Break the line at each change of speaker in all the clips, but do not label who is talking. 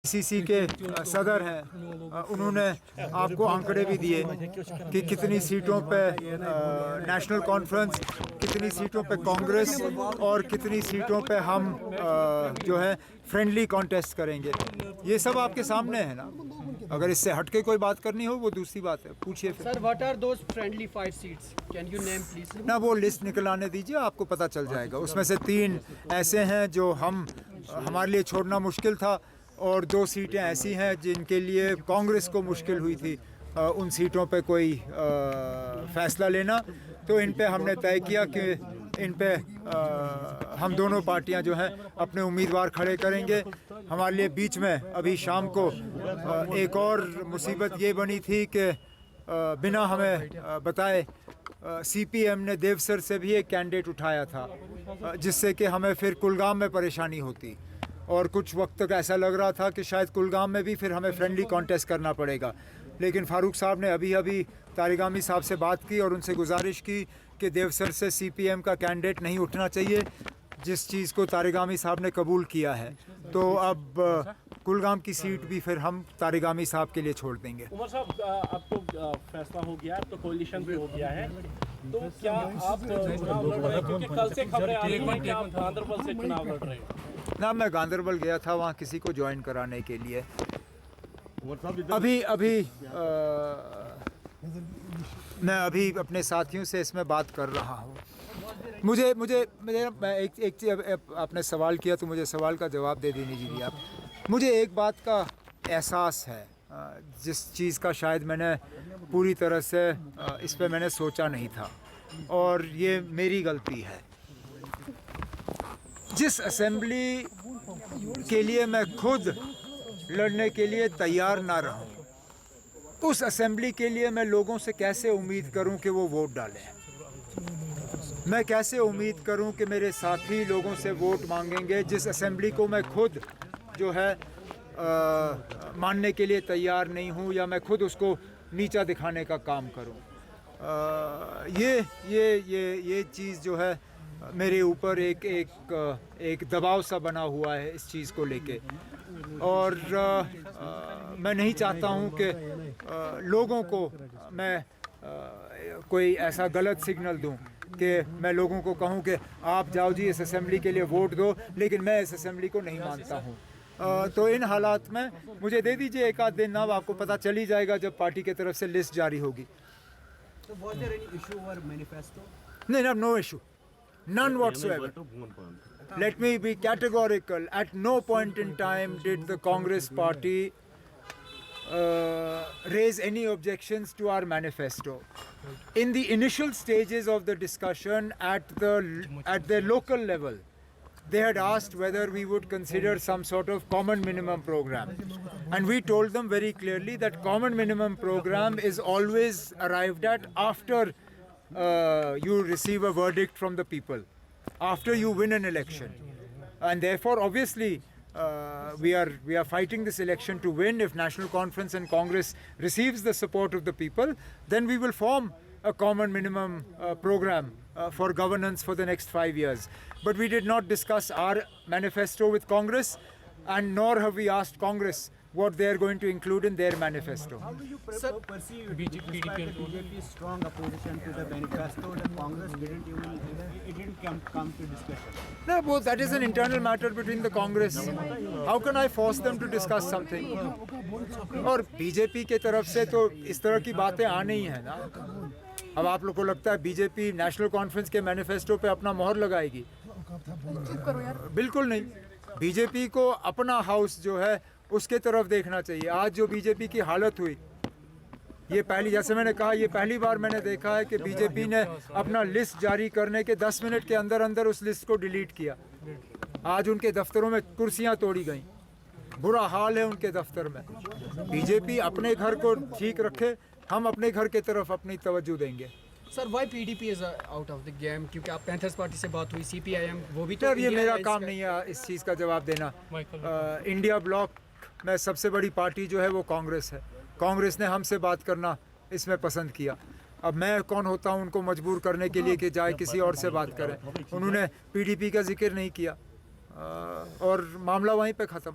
CC के सदर हैं, उन्होंने आपको आंकड़े भी दिए कि कितनी सीटों पे नेशनल कॉन्फ्रेंस, कितनी सीटों पे कांग्रेस और कितनी सीटों पे हम जो है फ्रेंडली कॉन्टेस्ट करेंगे। ये सब आपके सामने है ना। अगर इससे हटके कोई बात करनी हो वो दूसरी बात है, पूछिए फिर।
Sir, what are those friendly 5 seats? Can you name please?
ना वो लिस्ट निकलाने दीजिए, आपको पता चल जाएगा। उसमें से 3 ऐसे हैं जो हमारे लिए छोड़ना मुश्किल था और 2 सीटें ऐसी हैं जिनके लिए कांग्रेस को मुश्किल हुई थी उन सीटों पे कोई फैसला लेना। तो इन पे हमने तय किया कि इन पे हम दोनों पार्टियां जो हैं अपने उम्मीदवार खड़े करेंगे। हमारे लिए बीच में अभी शाम को एक और मुसीबत ये बनी थी कि बिना हमें बताए सीपीएम ने देवसर से भी एक कैंडिडेट उठाया था, जिससे कि हमें फिर कुलगाम में परेशानी होती और कुछ वक्त तक ऐसा लग रहा था कि शायद कुलगाम में भी फिर हमें फ्रेंडली कॉन्टेस्ट करना पड़ेगा। लेकिन फारूक साहब ने अभी तारिगामी साहब से बात की और उनसे गुजारिश की कि देवसर से सीपीएम का कैंडिडेट नहीं उठना चाहिए, जिस चीज़ को तारिगामी साहब ने कबूल किया है। तो अब कुलगाम की सीट भी फिर हम तारिगामी साहब के लिए छोड़ देंगे।
उमर साहब, अब तो फैसला हो गया, अब तो कोalition भी हो गया है, तो क्या आप चुनाव लड़ रहे हैं? क्योंकि कल से खबरें आ रही हैं कि आप गांधरबल से चुनाव लड़ रहे हैं।
ना, मैं गांधरबल गया था वहाँ किसी को ज्वाइन कराने के लिए। मैं अभी अपने साथियों से इसमें बात कर रहा हूँ। मुझे मैं एक आपने सवाल किया तो मुझे सवाल का जवाब दे दीजिए आप। मुझे एक बात का एहसास है, जिस चीज़ का शायद मैंने पूरी तरह से इस पे मैंने सोचा नहीं था और ये मेरी गलती है। जिस असेंबली के लिए मैं खुद लड़ने के लिए तैयार ना रहूं, उस असेंबली के लिए मैं लोगों से कैसे उम्मीद करूं कि वो वोट डालें? मैं कैसे उम्मीद करूं कि मेरे साथी लोगों से वोट मांगेंगे जिस असेंबली को मैं खुद जो है मानने के लिए तैयार नहीं हूं, या मैं खुद उसको नीचा दिखाने का काम करूं? ये चीज़ जो है मेरे ऊपर एक दबाव सा बना हुआ है इस चीज़ को लेके। और मैं नहीं चाहता हूं कि लोगों को मैं कोई ऐसा गलत सिग्नल दूं कि मैं लोगों को कहूं कि आप जाओ जी इस असेंबली के लिए वोट दो, लेकिन मैं इस असेंबली को नहीं मानता हूं। तो इन हालात में मुझे दे दीजिए एक आध दिन, अब आपको पता चल ही जाएगा जब पार्टी की तरफ से लिस्ट जारी होगी। नहीं, no issue. None whatsoever. Let me be categorical. At no point in time did the Congress Party raise any objections to our manifesto. In the initial stages of the discussion at the local level, they had asked whether we would consider some sort of common minimum program. And we told them very clearly that common minimum program is always arrived at after you receive a verdict from the people, after you win an election. And therefore, obviously, we are fighting this election to win. If National Conference and Congress receives the support of the people, then we will form a common minimum program for governance for the next 5 years. But we did not discuss our manifesto with Congress, and nor have we asked Congress what they are going to include in their manifesto.
How do you perceive BJP's strong opposition to the manifesto that Congress didn't come to discussion?
No, well, that is an internal matter between the Congress. How can I force them to discuss something? और BJP के तरफ से तो इस तरह की बातें आनी ही है ना। अब आप लोग को लगता है बीजेपी नेशनल कॉन्फ्रेंस के मैनिफेस्टो पे अपना मोहर लगाएगी? बिल्कुल नहीं। बीजेपी को अपना हाउस जो है उसके तरफ देखना चाहिए। आज जो बीजेपी की हालत हुई, ये पहली, जैसे मैंने कहा, ये पहली बार मैंने देखा है कि बीजेपी ने अपना लिस्ट जारी करने के 10 मिनट के अंदर अंदर उस लिस्ट को डिलीट किया। आज उनके दफ्तरों में कुर्सियां तोड़ी गई, बुरा हाल है उनके दफ्तर में। बीजेपी अपने घर को ठीक रखे, हम अपने घर की तरफ अपनी तवज्जो देंगे।
Sir, why PDP is out of the game? क्योंकि आप पैंथर्स पार्टी से बात हुई, सीपीआईएम वो भी तो।
ये मेरा काम नहीं है इस चीज़ का जवाब देना। इंडिया ब्लॉक में सबसे बड़ी पार्टी जो है वो कांग्रेस है। कांग्रेस ने हमसे बात करना इसमें पसंद किया। अब मैं कौन होता हूँ उनको मजबूर करने के लिए कि जाए किसी और से बात करें? उन्होंने पीडीपी का जिक्र नहीं किया। और मामला वहीं पे ख़त्म।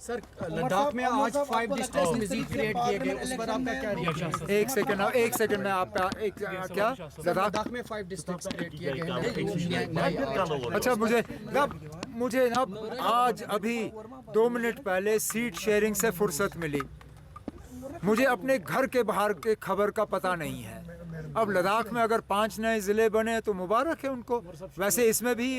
सर लद्दाख में आज 5 डिस्ट्रिक्ट्स मजीद क्रिएट किए गए, उस पर आपका क्या रिएक्शन है?
एक सेकंड में आपका क्या
लद्दाख में 5 डिस्ट्रिक्ट्स क्रिएट किए गए हैं।
अच्छा, मुझे ना आज अभी 2 मिनट पहले सीट शेयरिंग से फुर्सत मिली। मुझे अपने घर के बाहर के खबर का पता नहीं है। अब लद्दाख में अगर 5 नए ज़िले बने तो मुबारक है उनको। वैसे इसमें भी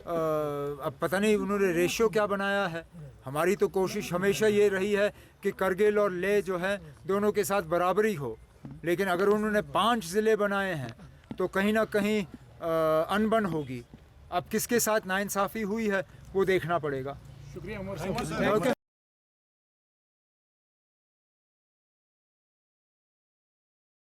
अब पता नहीं उन्होंने रेशियो क्या बनाया है। हमारी तो कोशिश हमेशा ये रही है कि करगिल और लेह जो है दोनों के साथ बराबरी हो, लेकिन अगर उन्होंने 5 ज़िले बनाए हैं तो कहीं ना कहीं अनबन होगी। अब किसके साथ नाइंसाफ़ी हुई है वो देखना पड़ेगा।
शुक्रिया।
ओके।